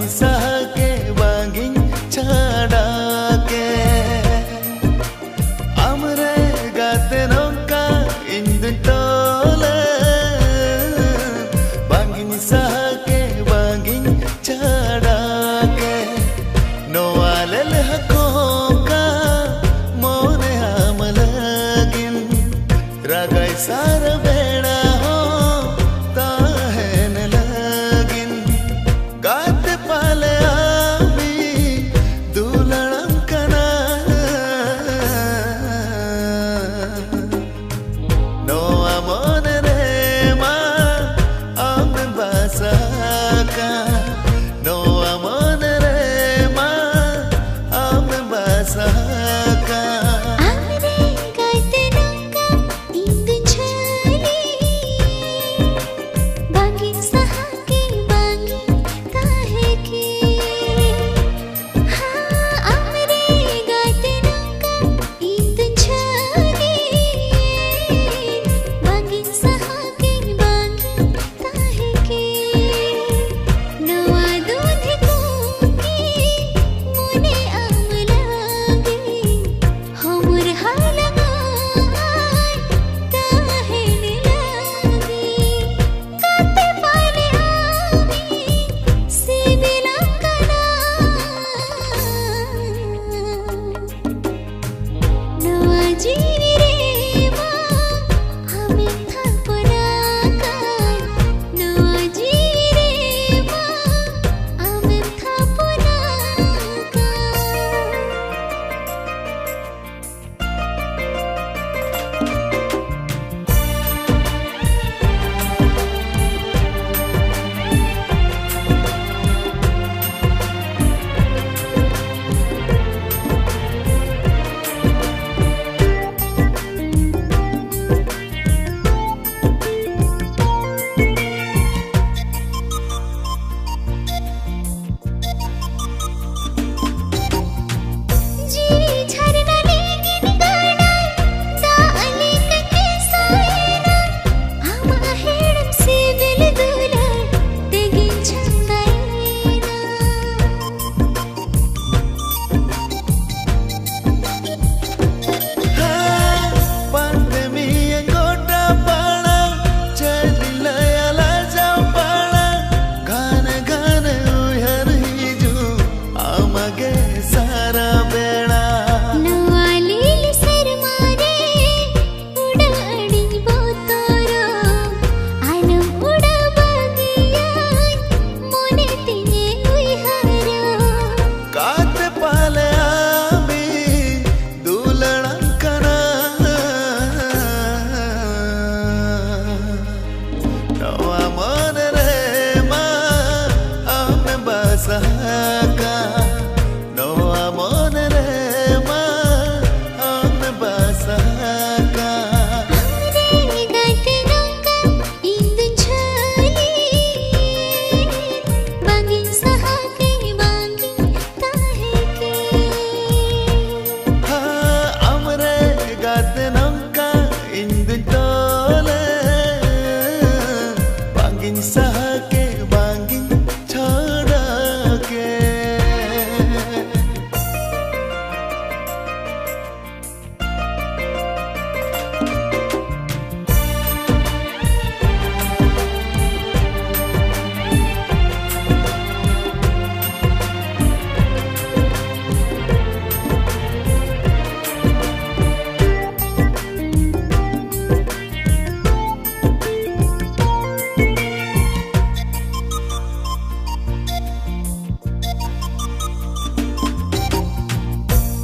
sake bangin chadake amre gate nongka indun tole bangin sake bangin chadake no alel hakoka mone amalagin ragai sara beda ho tahen lagin gate pale ami dulanam kana no amone re ma ame basaka no amone re ma ame basaka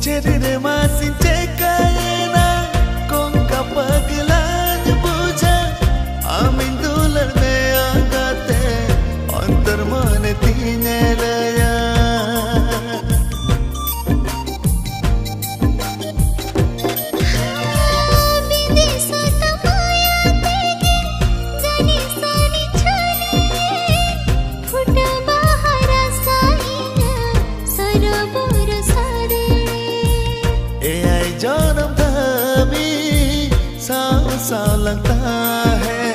Cerita masih cekayana kong kapaglan buja amin dular me agate antar mane tine laya जन्म धमी सा लगता है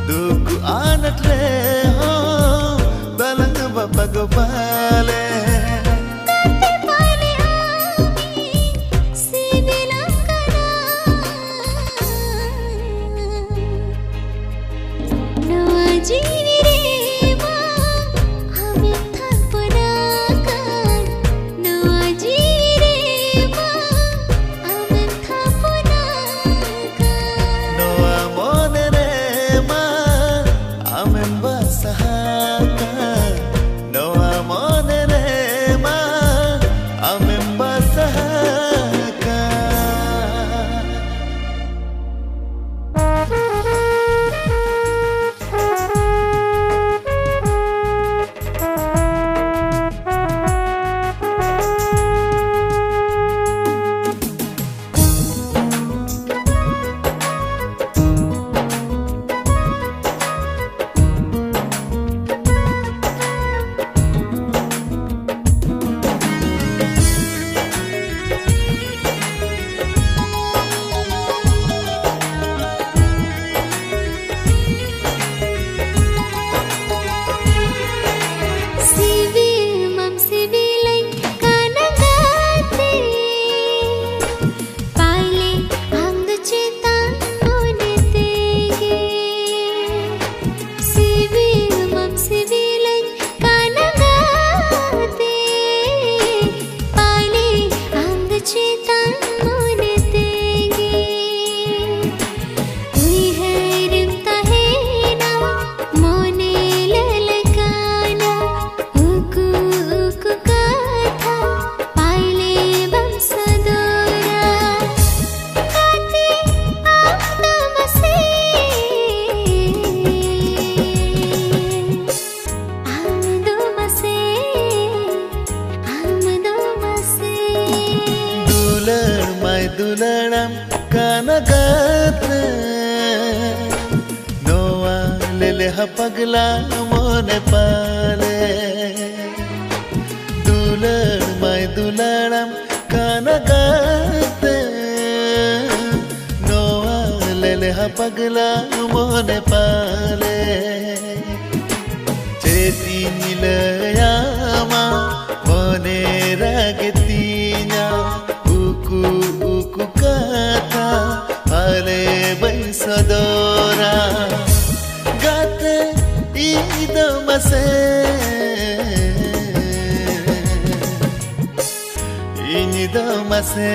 दुख आनट ले हो बलंग बपग पाले दुलड़म कानगत नोआ ले पगला मोने पाले दुलड़म कानगत नोआ ले पगला मोने पाले चेती निलयामा मोने रागतीnya kata ale bensadora gate ido mase ini damase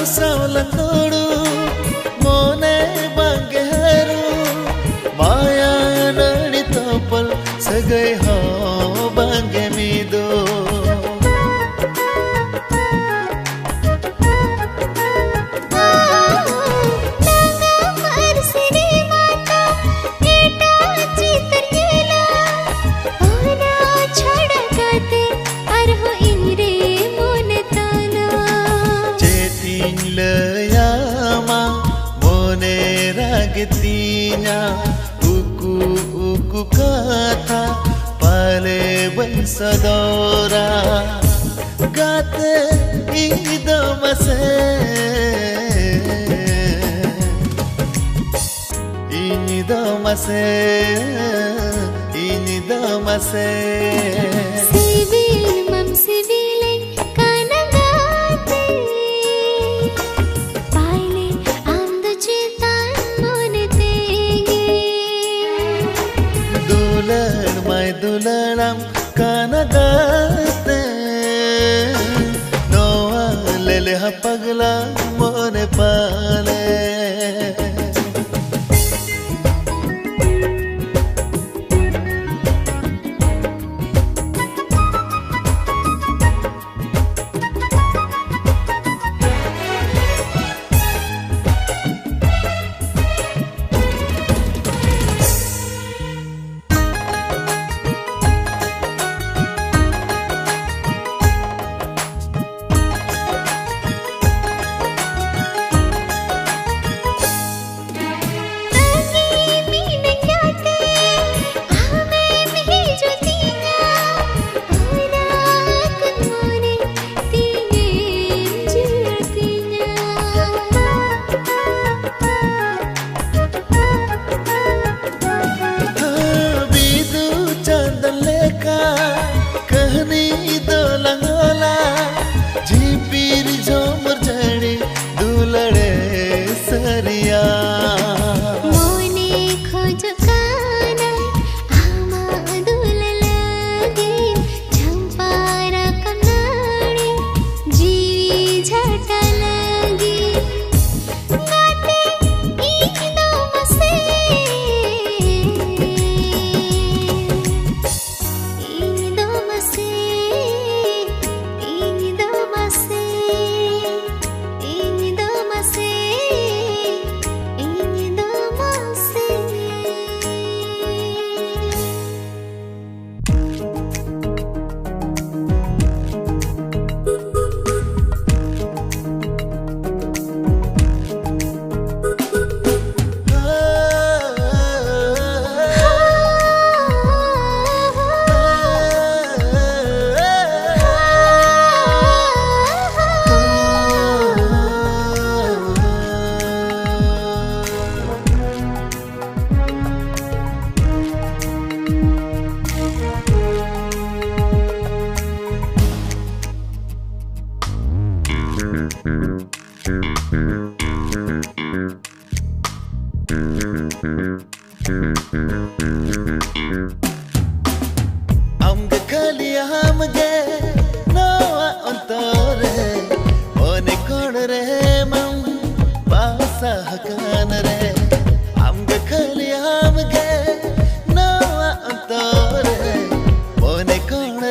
Saulanguru mone bangeru maya nani topal sagai ho bange mido Getinya uku kata pale bensadora gate ido mase ini damase civil mam civil kanagate paile and chita dulanam kanagate noa lele pagla mone pale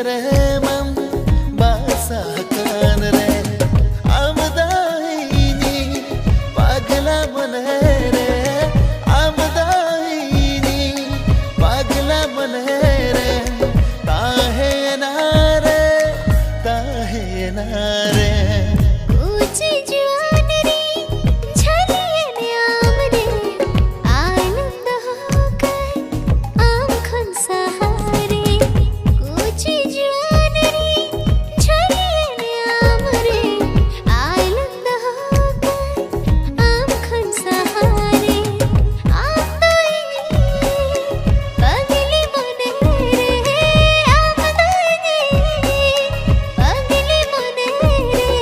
रे मम बासा कान रे आमदाईनी पागला मन रे आमदाईनी पागला मन रे ताहे नारे ऊंची जुआन रे झलिए ने आम रे आनंद होकर आम खुन सहारे ऊंची जुआन रे झलिए ने आम रे आनंद होकर आम खुन सहारे आमदाईनी पगली मन रे आमदाईनी पगली मन रे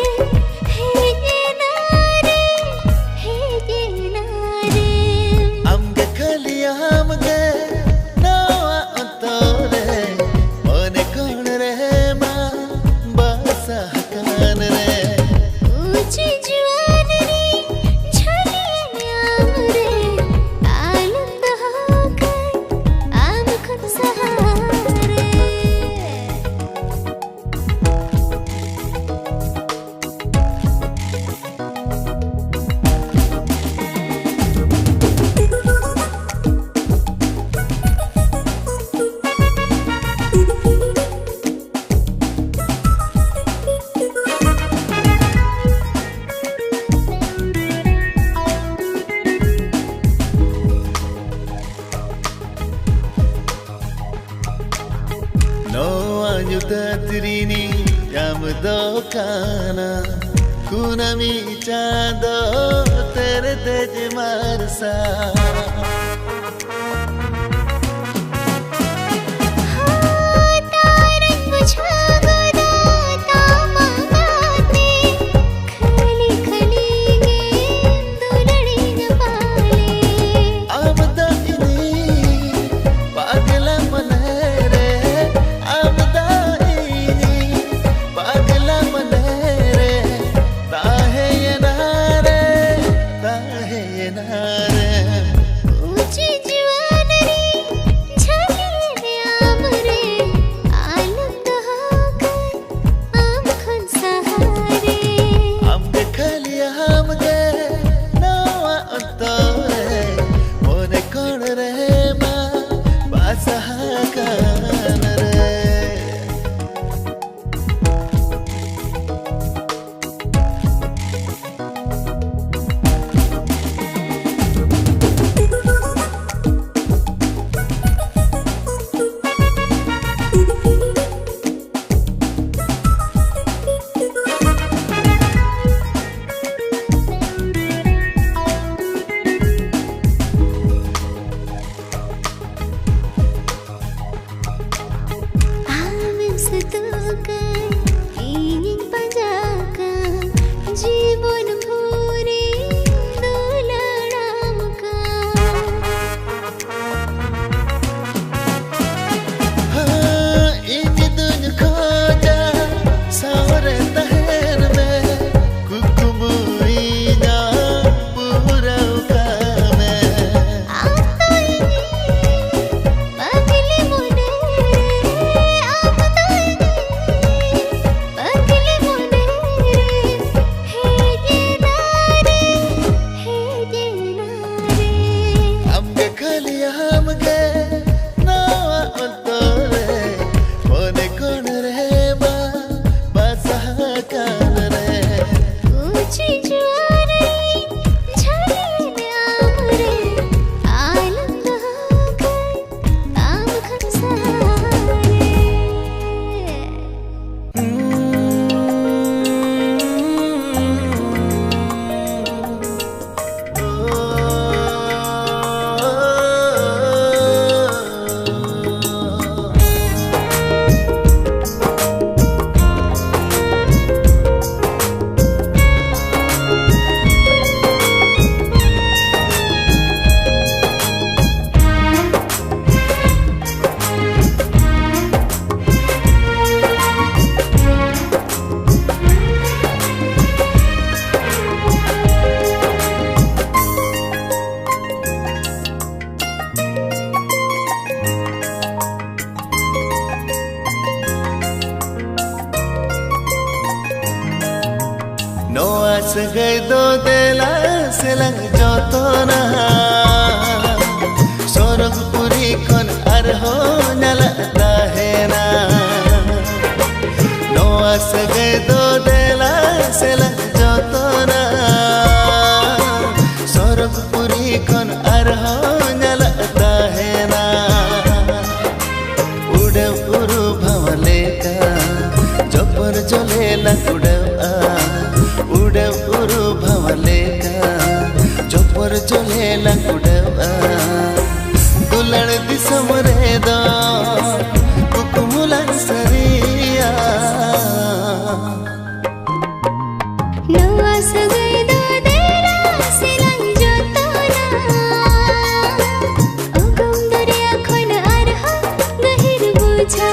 आमगे खलिया आमगे नवा अंतरे मने कोण रे मां बासा कान रे ऊंची जुआन रे झलिए आम रे आनंद होकर आम खुद सहारे No anyutatrini yamdo kana kunami chando tere tej marsa गई दो देला से लंग जो तो ना सोरगपुरी कौन अर हो नलता है ना नवास गई दो देला से लंग जो तो ना सोरगपुरी कौन अर हो नलता है ना उड़े उरु भवले का जपर जले लकुड़े उड़े उरु भवले का जपर जले लकुड़े दुलड़ दिसम रे दो कुकुमुलन सरिया नवास गई दो देला से लंग जो तो ना अगम दरिया खन अरहा गहिर बुझा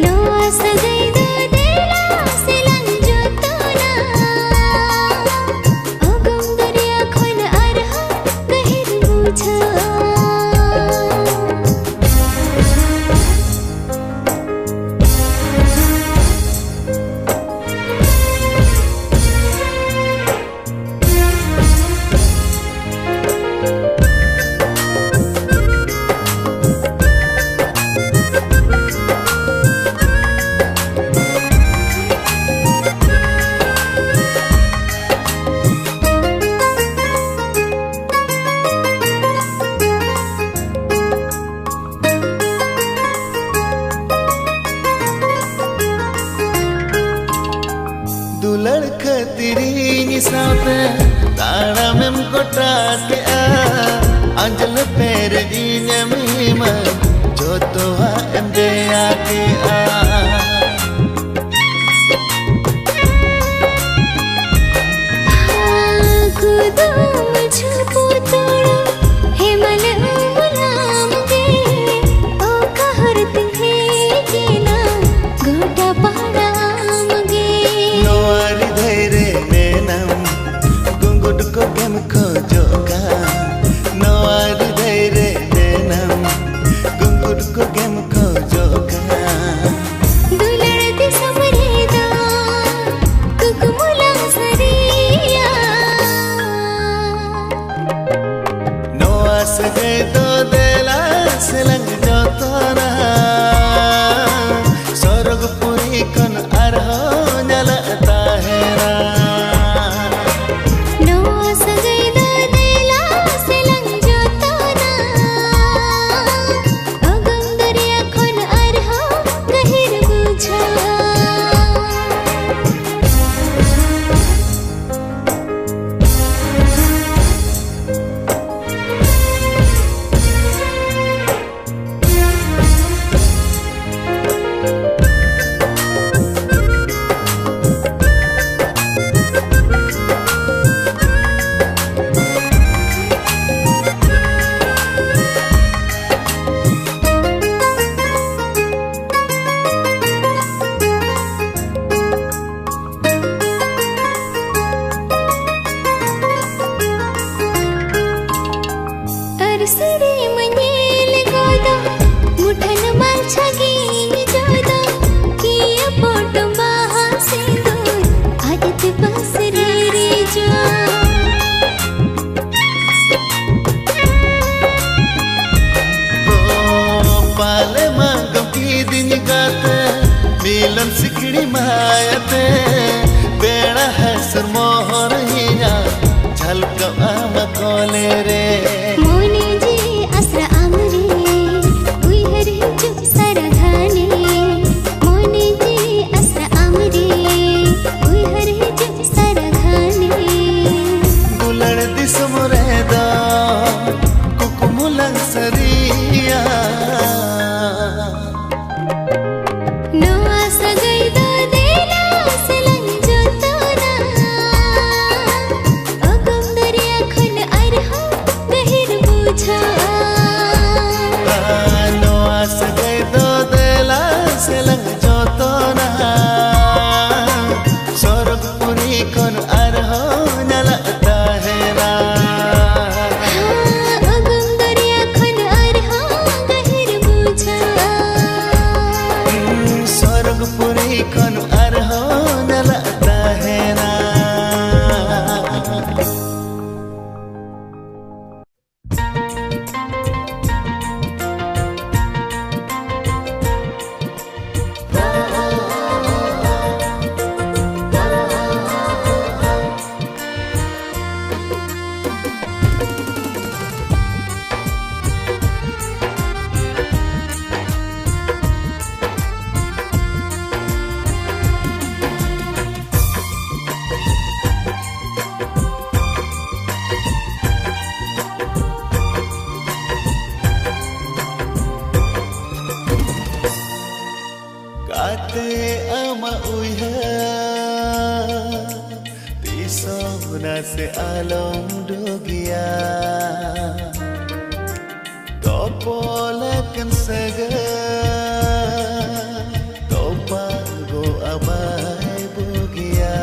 नवास गई दो देला से लंग जो तो ना अगम दरिया खन अरहा गहिर बुझा दुलड़ खतिरी साथे ताड़ा में कोटाते अंजल पैर दीने मीम जो तो एमदे आके कुदुम छुपो तोड़ो हेमल उलाम गे ओ कहर तिहे के ना गोटा पाड़ाम गे नवारी धैरे नेनम गुंगुट को केम खोजोगा नवारी धैरे नेनम गुंगुट को केम खोजोगा दुलड़ दिसम रे दा कुकुमुला सरिया नवास गई दो देला से लंग जो तो ना सोरगपुरी कौन अर हो नलता है ना नवास गई दो देला से लंग जो तो ना अगम दरिया खन अरहा गहिर बुझा अरसरे मनेल गोदा मुठन माल छगी जोदा किया फोटो बाहा से दूर आदत बस रे जो पाले मांगम की दिन गाते मिलन सिकड़ी मायते बेड़ा है सुरमोहर हिया झलक आम कोले रे मोने जी असरा आमरे उइहर चुप सरा घाने मोने जी असरा आमरे उइहर चुप सरा घाने दुलड़ दिसम रे दो कुकुमुलन सरिया नवास गई दो देला से लंग जो तो ना अगम दरिया खन अरहा गहिर बुझा नवास गई दो देला से लंग जो तो ना सोरगपुरी कौन अर हो नलता है ना अगम दरिया खन अरहा गहिर बुझा सोरगपुरी कौन अर हो नलता है Kate ama uyah Tisona se alom dugia Topolakan saga Topago amai bugia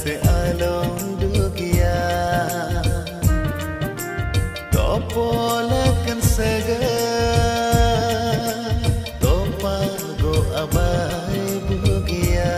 Se alom dugia Topolakan saga Topago amai bugia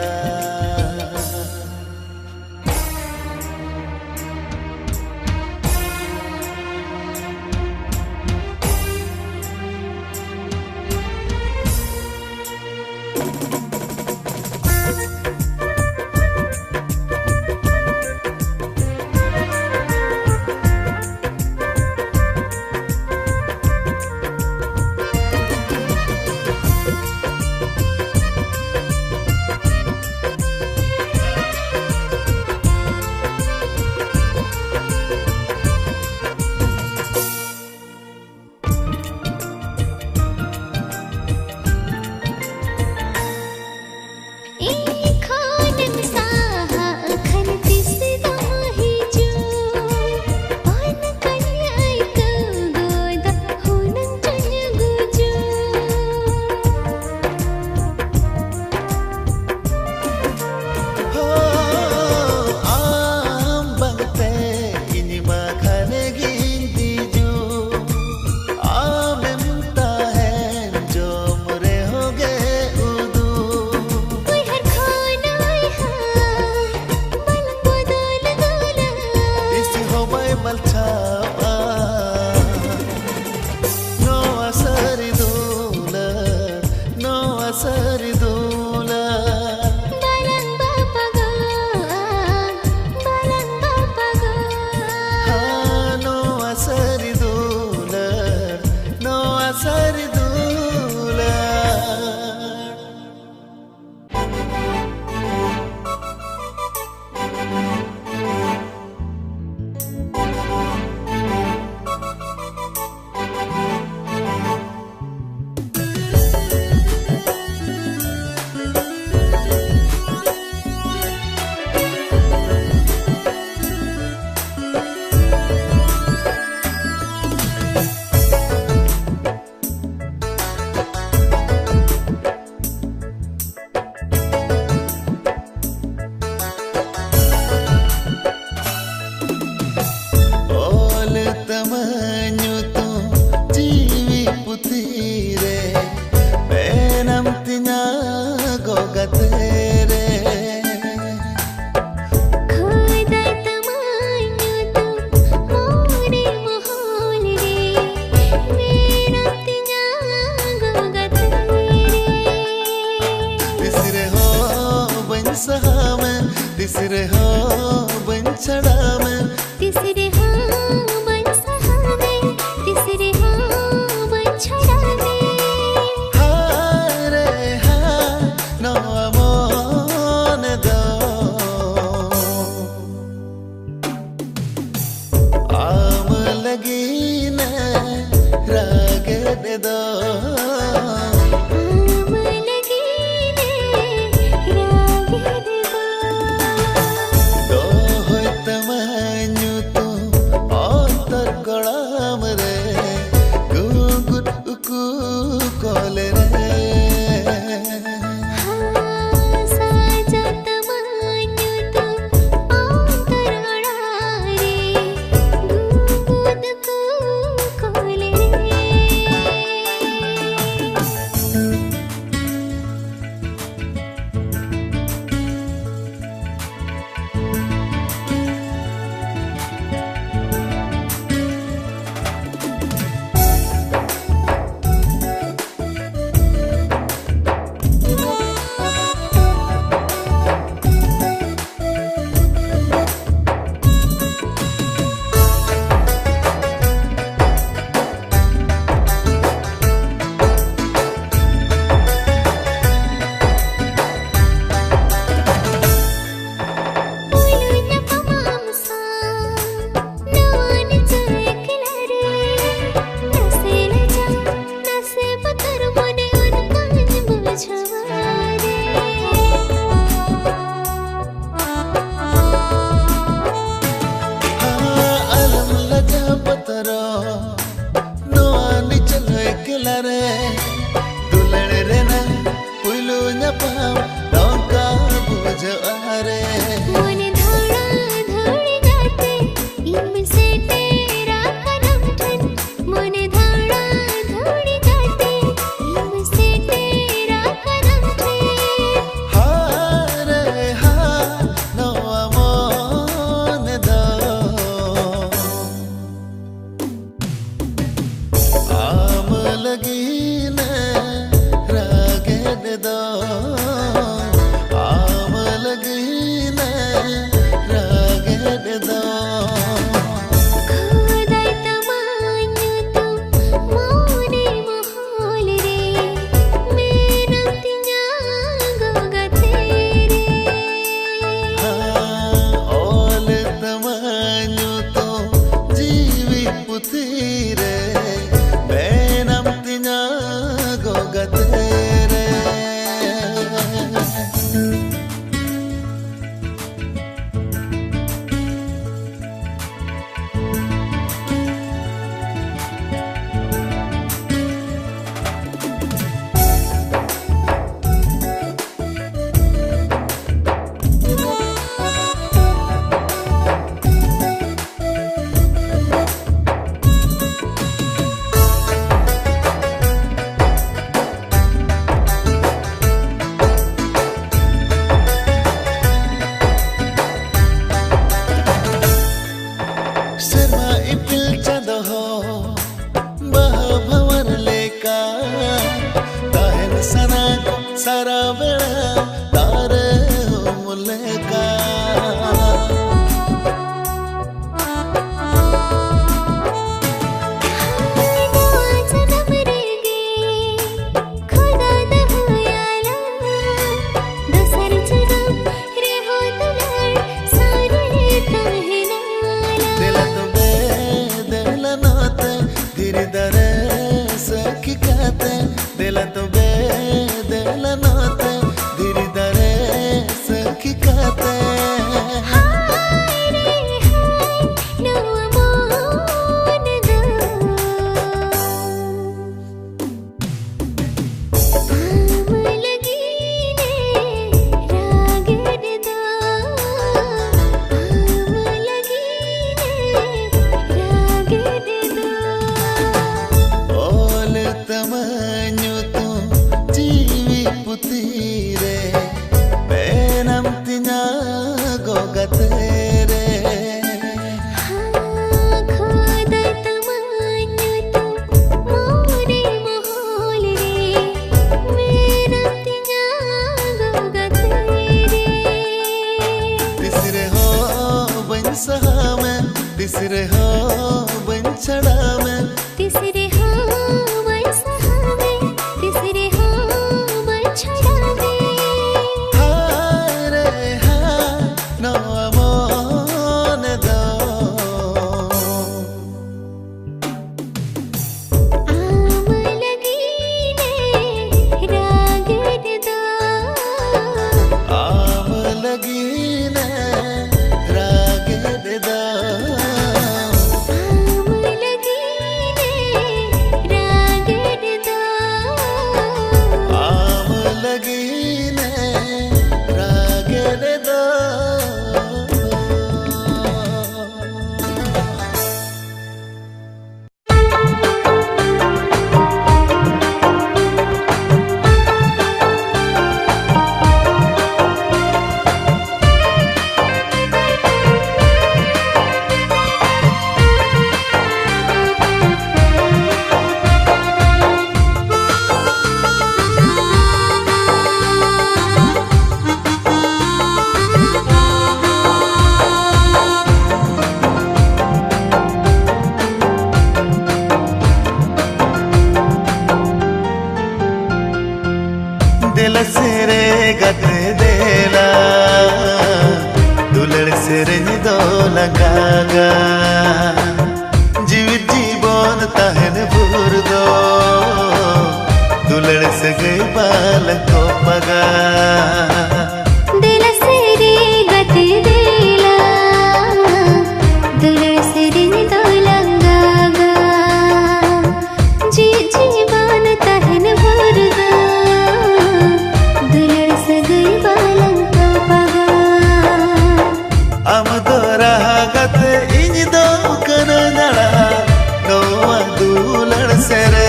तीसरे हो बंचड़ा में तीसरे हाँ बंसहा में तीसरे हाँ बंछड़ा में हारे हाँ नो मन दो आम लगी न राग दो आम लगी ने राग देवा दो हो तमन्यु तू अंतर कड़ाम रे गुगुट उकू कोले रे हाँ साजा तमान्यु तो आंतरगड़ा रे गुगुद को कोले रे अलम लजा पतरो नोआनी चलो एकला रे दुलड़ रे ना पुलू न पाम डोंका बुझ आरे हारे हाँ नो मन दो आम लगी न राग दो आम लगी न राग दो ओल तमन्यु तो जीवी पुती रे बेनम तिना गोगते रे शर्मा इपिल चंदो हो बह भवन लेका ताहन सना सारा बेड़ा तारे हो मुलेका दिल तो बे दिल नाते धीरे दरे सखी कहते दिल तो बे दिल नाते धीरे दरे सखी कहते ओल तमन्यु तू तीसरे हाँ बन चढ़ा मैं तीसरे हाँ बन सहावे तीसरे हाँ बन छड़ावे हाय रे हाँ नो अमोन दो आम लगीने रागड़ दो आम लगी ने रागड़ दो आम लगीने रागड़ दो आम लगी ने रागड़ दो दिल सिरे गते देला दुलड़ सिरे दो लगागा जीवित जीवन तहन भूर दो दुलड़ से गई बाल को पगा दिल से रे गत देला दुलड़ से रे दो लंगागा जी जीवन तहन भर दो दुलड़ से गई बालन का पगा अम दो रागत इन दो कन नड़ा नोआ दुलड़ से रे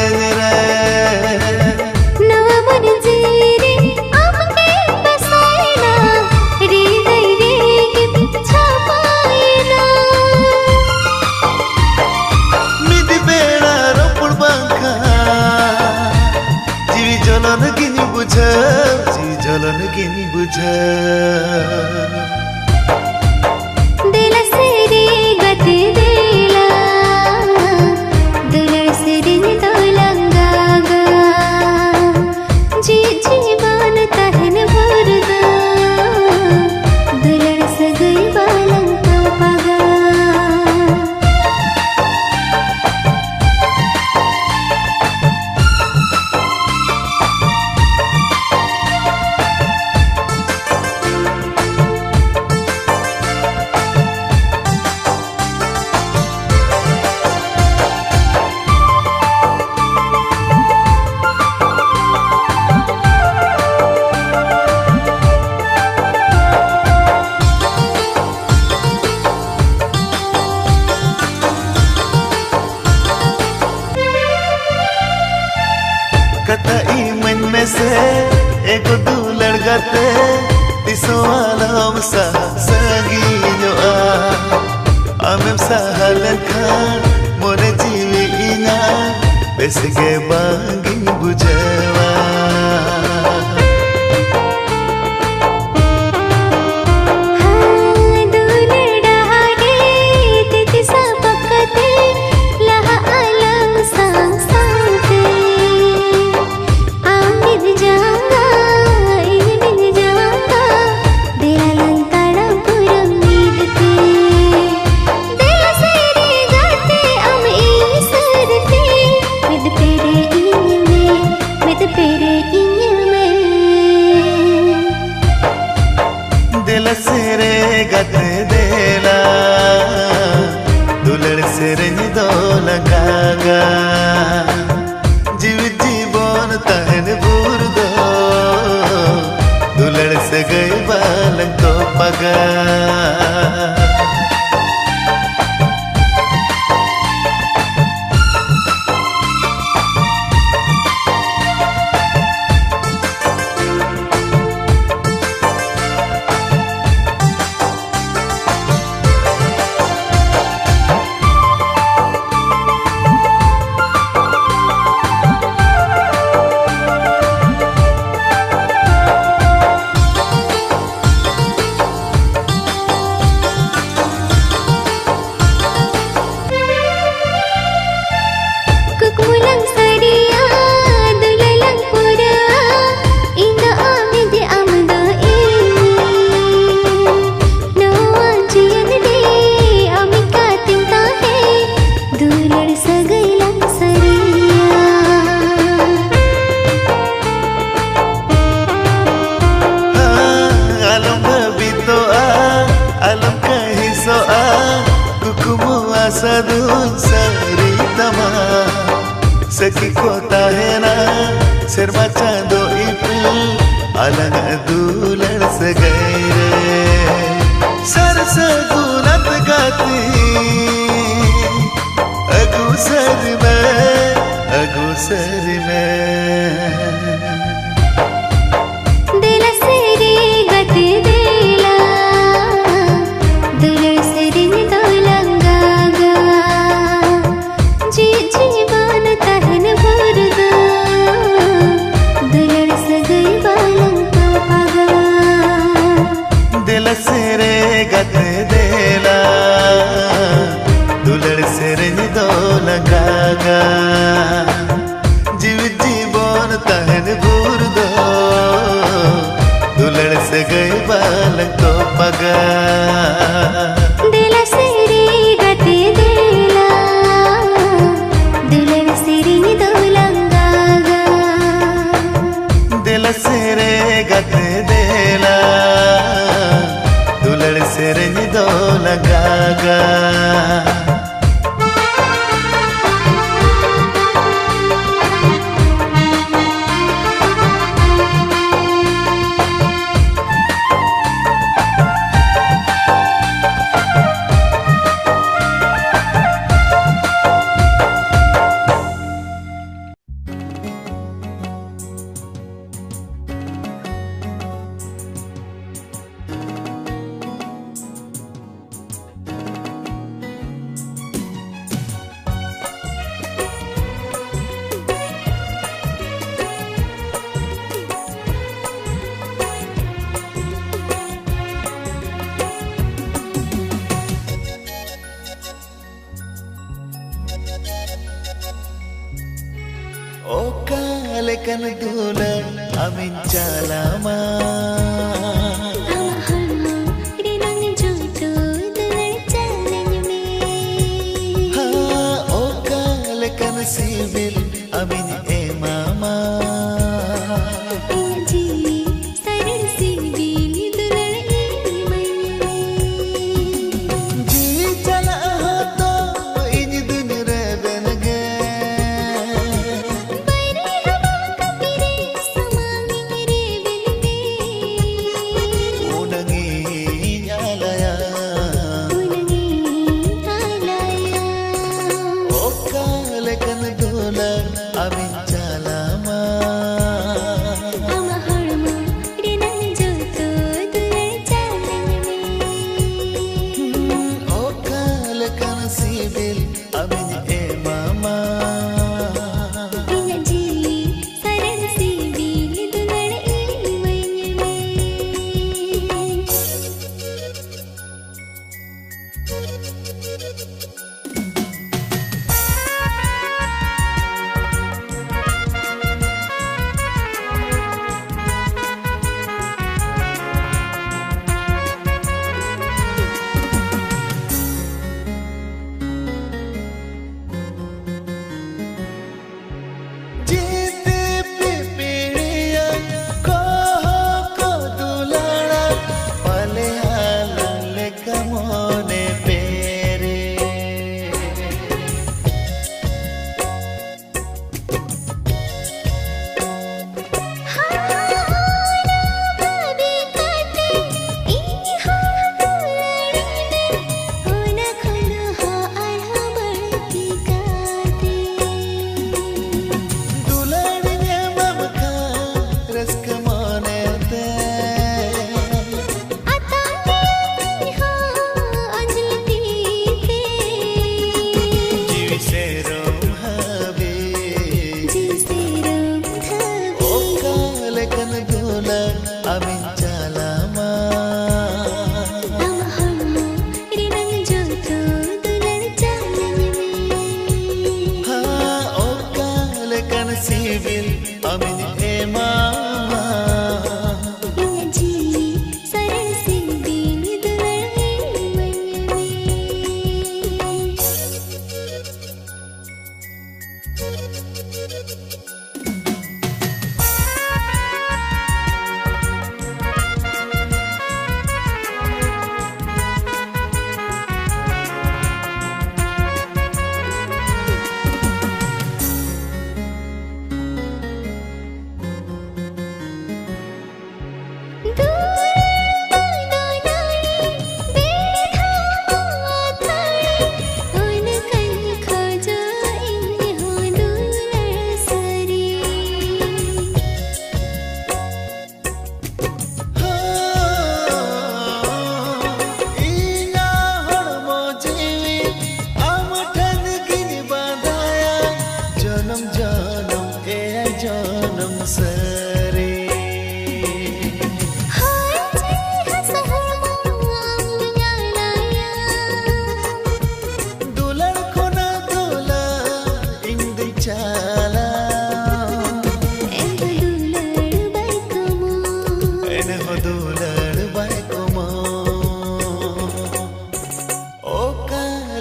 नवा मन जीरे आमके बसाइना रे गई रे के पीछा पाइना मिदी बेड़ा रोपड़ बांका जीवी जलन गिनी बुझा जी जलन गिनी बुझा दिल से रे गत देला दुलड़ से रे दो लंगागा जी जीवन तहन भर दो दुलड़ से गई बालन का पगा कतई मन में से एक दुलड़ गते दिसो आलम सा सगी जो आमें सहल खान मोरे जीवी इना बेस के बांगी बुझवा दुलड़ा रे तितिसा पकते लहा आलम सांसाते आमिद जाऊंगा इमिद जाऊंगा दिला लंताड़ा पूरा उम्मीद ते दिल से रे गाते हम सरते मिद पेरे इन में दिल सिरे गते देला दुलड़ सिरे दो लगागा जीवित जीवन तहन भूर दो दुलड़ से गई बाल को पगा hisoa kukumu asadun saritama saki kota hena serma chando ipil alang dulan sagaire सरस गुलत गाती अगुसर में दिल से रे गत देला दिल से रे दो लंगा गा जी जीवन तहन भर दो दिल से गई बालंग तो पगा दिल से रे गत देला दुलड़ से रिंज दो लगागा जीव जीवन तहन भूर दो दुलड़ से गए बालक तो पगा दिल से रे गत देला दुलड़ से रिंज दो लगागा दिल से रे गत देला दुलड़ से रिंज दो लगागा Okalekan dulan amin calama rinang jutu dulan jalan me ha okalekan sibil amin mama ji saran sibil dulan ji jala to ini dun re benage amin calama amaharmu rinang jutu dulan jalan me okalekan sibil amin mama ji saran sibil dulan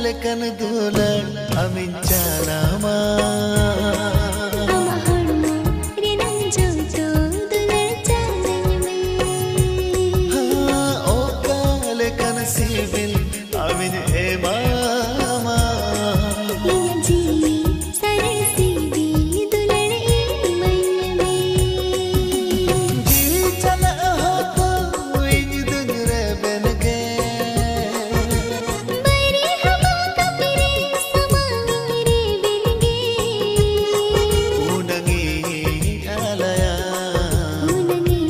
lekan dulan amin calama Amaharmu rinang joto dular jalanyme oka lekan sibil amin emama Liya jili sare sibi dular imanyme ji chala hoto in dunre benke Bari hama kapire samare bilge unangi alaya Unangi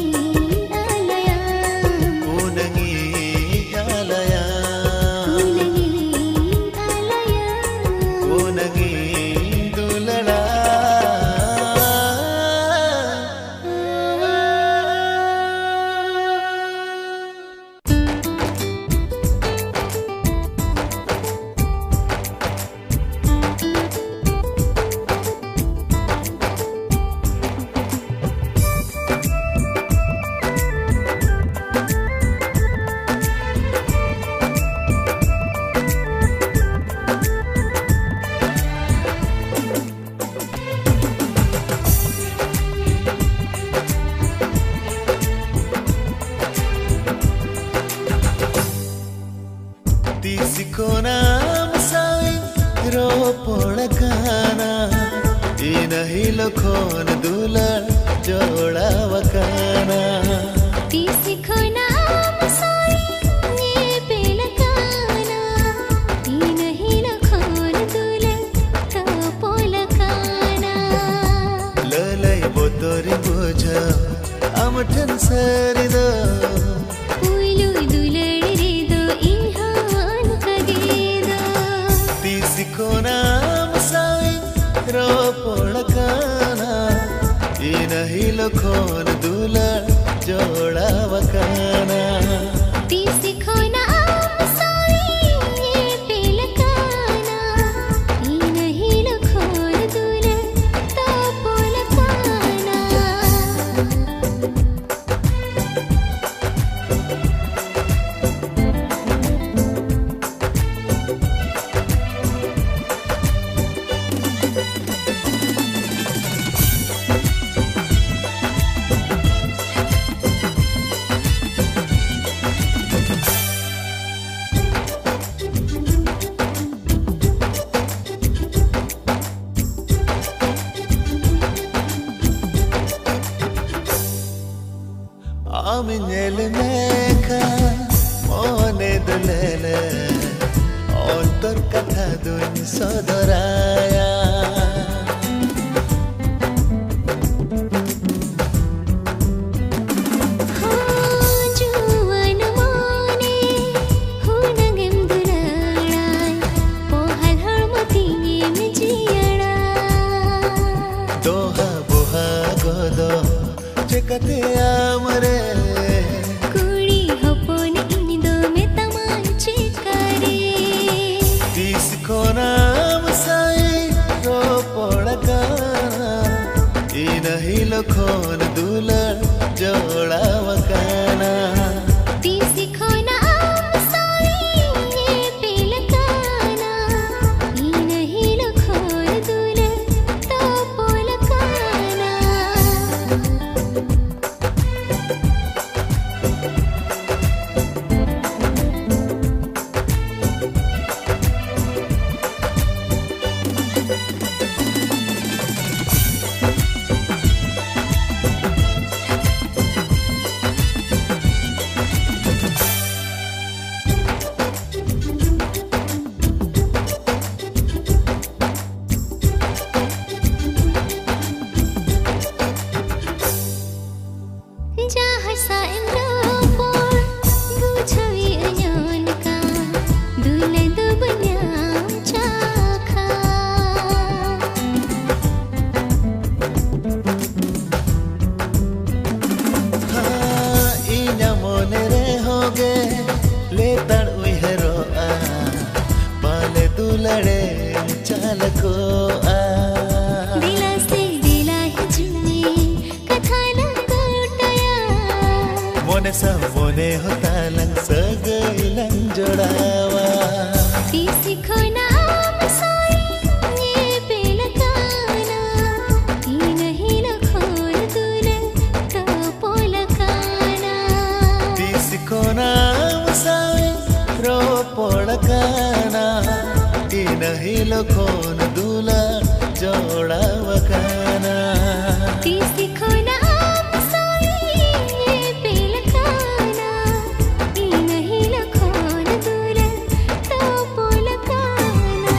alaya unangi alaya unangi dulala Tisikona masawing ropolakana inahilo khon dular joda wakana Tisikona masai ye pelakana Inahi lakhon dule ta polakana lalai botori boja amthan sarido Ulu dulare do ihan kagedo Tisikona masawing ropolakana inahilo khon dular joda wakana Tisikona masai ye pelakana Inahi lakhon dule ta polakana আমি nail মেখা মনে দুলেলে অন্তর কথা দুন সদরায়া Juwan mane hunagem dulalai pohal harmati me jiyada দোহা বোহা গদ চেকাতে আমরে kuri hopon inido me tamanche kare তিসকোনা মসাই রোপড়কানা ইনাহিলো খোন দুলার জোড়া ওয়াকানা Tisikona masai ye pelakana Inahi lakhon dule ta polakana नहीं लखोन दूला जोड़ा वकाना तीसी खोना आम सोई पेलकाना ई नहीं लखोन दूला तो पोलकाना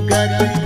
got